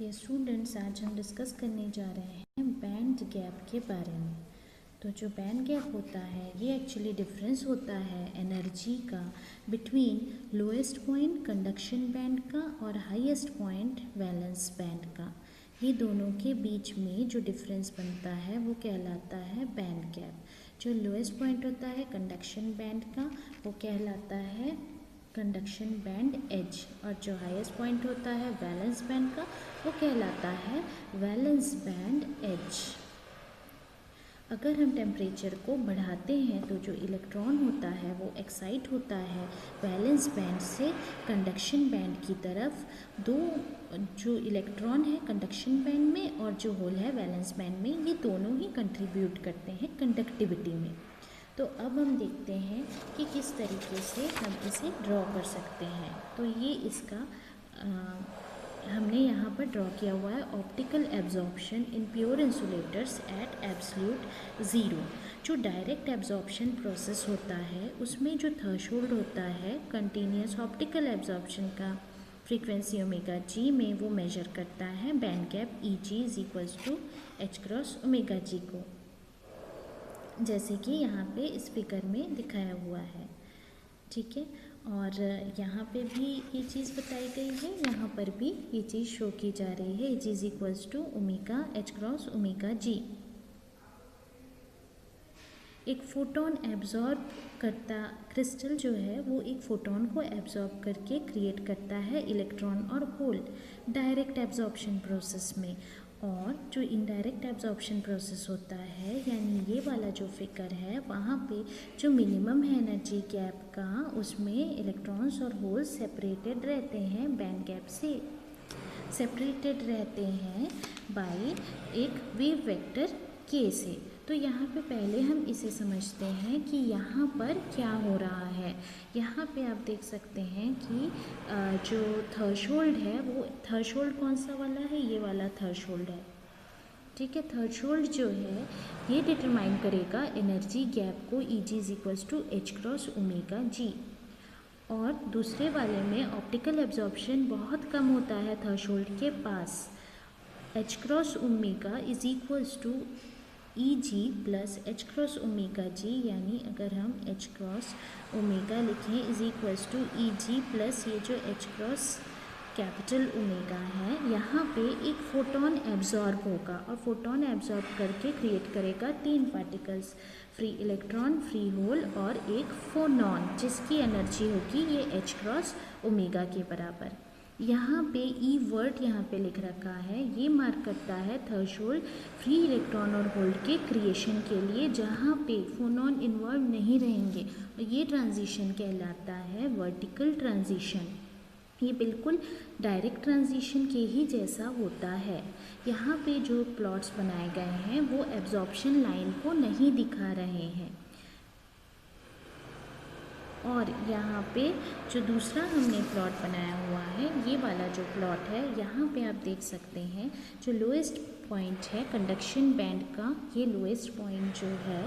Dear students, आज हम discuss करने जा रहे हैं बैंड गैप के बारे में। तो जो बैंड गैप होता है ये एक्चुअली डिफरेंस होता है एनर्जी का between lowest point conduction band का और हाईएस्ट पॉइंट वैलेंस बैंड का। ये दोनों के बीच में जो डिफरेंस बनता है वो कहलाता है बैंड गैप। जो लोएस्ट पॉइंट होता है कंडक्शन बैंड का वो कहलाता है कंडक्शन बैंड एज, और जो हाईएस्ट पॉइंट होता है वैलेंस बैंड का वो कहलाता है वैलेंस बैंड एज। अगर हम टेम्परेचर को बढ़ाते हैं तो जो इलेक्ट्रॉन होता है वो एक्साइट होता है वैलेंस बैंड से कंडक्शन बैंड की तरफ। दो जो इलेक्ट्रॉन है कंडक्शन बैंड में और जो होल है वैलेंस बैंड में, ये दोनों ही कंट्रीब्यूट करते हैं कंडक्टिविटी में। तो अब हम देखते हैं कि किस तरीके से हम इसे ड्रॉ कर सकते हैं। तो ये इसका हमने यहाँ पर ड्रॉ किया हुआ है optical absorption in pure insulators at absolute zero. जो डायरेक्ट एब्जॉर्प्शन प्रोसेस होता है उसमें जो थ्रेशोल्ड होता है कंटिन्यूस ऑप्टिकल एब्जॉर्प्शन का फ्रीक्वेंसी ओमेगा जी में, वो मेजर करता है band gap E ji is equals to H cross omega g को, जैसे कि यहाँ पे इस फिगर में दिखाया हुआ है। ठीक है, और यहाँ पे भी ये चीज़ बताई गई है, यहाँ पर भी ये चीज़ शो की जा रही है h is equals to omega h cross omega g. एक फोटोन एब्जॉर्ब करता क्रिस्टल जो है वो एक फोटोन को एब्जॉर्ब करके क्रिएट करता है इलेक्ट्रॉन और होल डायरेक्ट एब्जॉर्प्शन प्रोसेस में। और जो इनडायरेक्ट एब्जॉर्प्शन प्रोसेस होता है, यानी ये वाला जो फिगर है, वहाँ पे जो मिनिमम है एनर्जी गैप का, उसमें इलेक्ट्रॉन्स और होल्स सेपरेटेड रहते हैं बैंड गैप से, सेपरेटेड रहते हैं बाय एक वेव वेक्टर के से। तो यहाँ पे पहले हम इसे समझते हैं कि यहाँ पर क्या हो रहा है। यहाँ पे आप देख सकते हैं कि जो थ्रेशोल्ड है वो थ्रेशोल्ड कौन सा वाला है, ये वाला थ्रेशोल्ड है। ठीक है, थ्रेशोल्ड जो है ये डिटरमाइन करेगा एनर्जी गैप को E ji is equals to H cross omega g. और दूसरे वाले में ऑप्टिकल एब्जॉर्प्शन बहुत कम होता है थ्रेशोल्ड के पास। H cross omega is equals to E g plus h cross omega g, यानी अगर हम एच क्रॉस ओमेगा लिखें is equals to E g plus ये जो एच क्रॉस कैपिटल ओमेगा है, यहाँ पे एक फोटोन एब्जॉर्ब होगा और फोटोन एब्जॉर्ब करके क्रिएट करेगा तीन particles, free electron, free hole और एक फोनॉन, जिसकी एनर्जी होगी ये एच क्रॉस ओमेगा के बराबर। यहाँ पे ई वर्ड यहाँ पे लिख रखा है, ये मार्क करता है थ्रेशोल्ड फ्री इलेक्ट्रॉन और होल के क्रिएशन के लिए, जहाँ पे फोनॉन इन्वॉल्व नहीं रहेंगे। और ये ट्रांजिशन कहलाता है वर्टिकल ट्रांजिशन। ये बिल्कुल डायरेक्ट ट्रांजिशन के ही जैसा होता है। यहाँ पे जो प्लॉट्स बनाए गए हैं वो एब्जॉर्प्शन लाइन को नहीं दिखा रहे हैं। और यहाँ पे जो दूसरा हमने प्लॉट बनाया हुआ है, ये वाला जो प्लॉट है, यहाँ पे आप देख सकते हैं जो लोएस्ट पॉइंट है कंडक्शन बैंड का, ये लोएस्ट पॉइंट जो है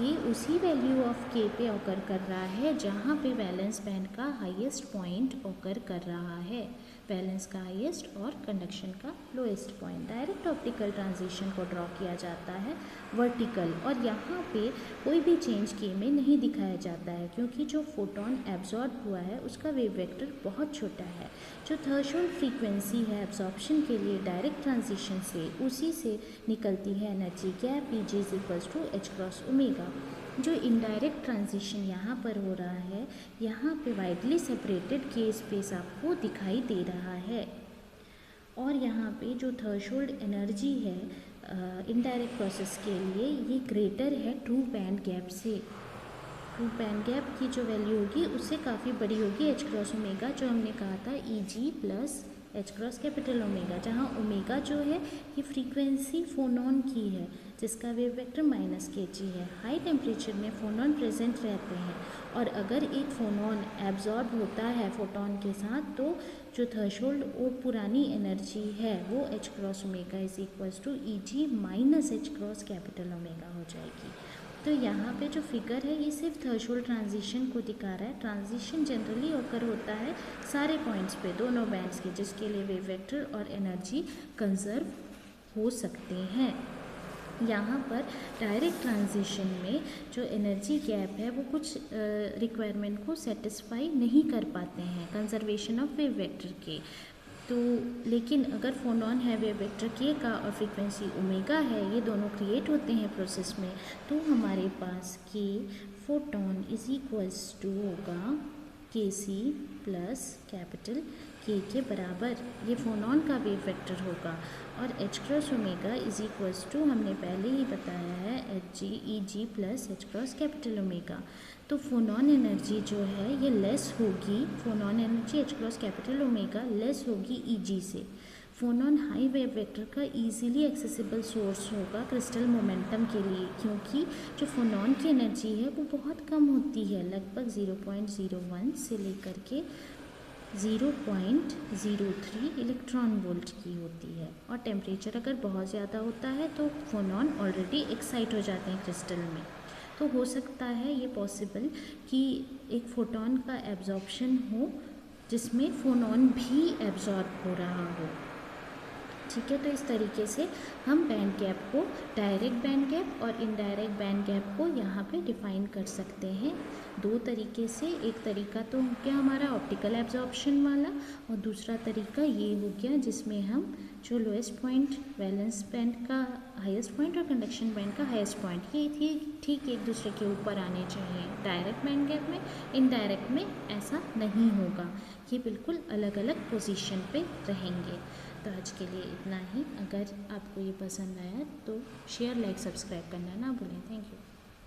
ये उसी वैल्यू ऑफ के पे ऑकर कर रहा है जहाँ पे वैलेंस बैंड का हाईएस्ट पॉइंट ऑकर कर रहा है, वैलेंस का हाईएस्ट और कंडक्शन का lowest point. Direct optical transition को ड्रॉ किया जाता है वर्टिकल, और यहाँ पे कोई भी चेंज के में नहीं दिखाया जाता है क्योंकि जो फोटोन एब्जॉर्ब हुआ है उसका वेव वेक्टर बहुत छोटा है। जो थ्रेशोल्ड फ्रीक्वेंसी है एब्जॉर्प्शन के लिए डायरेक्ट ट्रांजिशन से, उसी से निकलती है energy gap E ji is equals to H cross omega. जो इनडायरेक्ट ट्रांजिशन यहाँ पर हो रहा है, यहाँ पे वाइडली सेपरेटेड के स्पेस आपको दिखाई दे रहा है। और यहाँ पे जो थ्रेशोल्ड एनर्जी है इनडायरेक्ट प्रोसेस के लिए, ये ग्रेटर है ट्रू बैंड गैप से। ट्रू बैंड गैप की जो वैल्यू होगी उससे काफ़ी बड़ी होगी एच क्रॉस ओमेगा, जो हमने कहा था E g plus h cross capital omega, जहाँ ओमेगा जो है ये फ्रीक्वेंसी फोनॉन की है जिसका वेव वेक्टर माइनस के जी है। हाई टेम्परेचर में फोनॉन प्रेजेंट रहते हैं, और अगर एक फोनॉन एब्जॉर्ब होता है फोटोन के साथ तो जो थ्रेशोल्ड और पुरानी एनर्जी है वो H cross omega is equals to E G minus H cross capital omega हो जाएगी। तो यहाँ पे जो फिगर है ये सिर्फ थ्रेशोल्ड ट्रांजिशन को दिखा रहा है। ट्रांजिशन जनरली ओकर होता है सारे पॉइंट्स पे, दोनों बैंड्स के, जिसके लिए वेव वेक्टर और एनर्जी कंजर्व हो सकते हैं। यहाँ पर डायरेक्ट ट्रांजिशन में जो एनर्जी गैप है वो कुछ रिक्वायरमेंट को सेटिस्फाई नहीं कर पाते हैं कंजर्वेशन ऑफ वेव वेक्टर के। तो लेकिन अगर फोनॉन है वेव वेक्टर के का और फ्रीक्वेंसी ओमेगा है, ये दोनों क्रिएट होते हैं प्रोसेस में, तो हमारे पास के फोटोन इज इक्वल्स टू होगा के सी प्लस कैपिटल के बराबर, ये फोनॉन का वेव वेक्टर होगा। और h cross omega is equals to हमने पहले ही बताया है h g E g plus h cross capital omega. तो फोनॉन एनर्जी जो है ये लेस होगी, phonon energy h cross capital omega less होगी ई जी से। फोनॉन हाई वेव वेक्टर का इजीली एक्सेसिबल सोर्स होगा क्रिस्टल मोमेंटम के लिए, क्योंकि जो फोनॉन की एनर्जी है वो बहुत कम होती है, लगभग 0.01 से लेकर के 0.03 इलेक्ट्रॉन वोल्ट की होती है। और टेम्परेचर अगर बहुत ज़्यादा होता है तो फोनॉन ऑलरेडी एक्साइट हो जाते हैं क्रिस्टल में। तो हो सकता है ये पॉसिबल कि एक फोटोन का एब्जॉर्प्शन हो जिसमें फोनॉन भी एब्जॉर्ब हो रहा हो। ठीक है, तो इस तरीके से हम बैंड गैप को, डायरेक्ट बैंड गैप और इनडायरेक्ट बैंड गैप को यहाँ पे डिफाइन कर सकते हैं दो तरीके से। एक तरीका तो हो गया हमारा ऑप्टिकल एब्जॉर्प्शन वाला, और दूसरा तरीका ये हो गया जिसमें हम जो लोएस्ट पॉइंट वैलेंस बैंड का हाईएस्ट पॉइंट और कंडक्शन बैंड का हाईएस्ट पॉइंट, ये ठीक एक दूसरे के ऊपर आने चाहिए। डायरेक्ट बैंड गैप में, इनडायरेक्ट में ऐसा नहीं होगा, ये बिल्कुल अलग अलग पोजीशन पे रहेंगे। तो आज के लिए इतना ही। अगर आपको ये पसंद आया तो शेयर, लाइक, सब्सक्राइब करना ना भूलें। Thank you.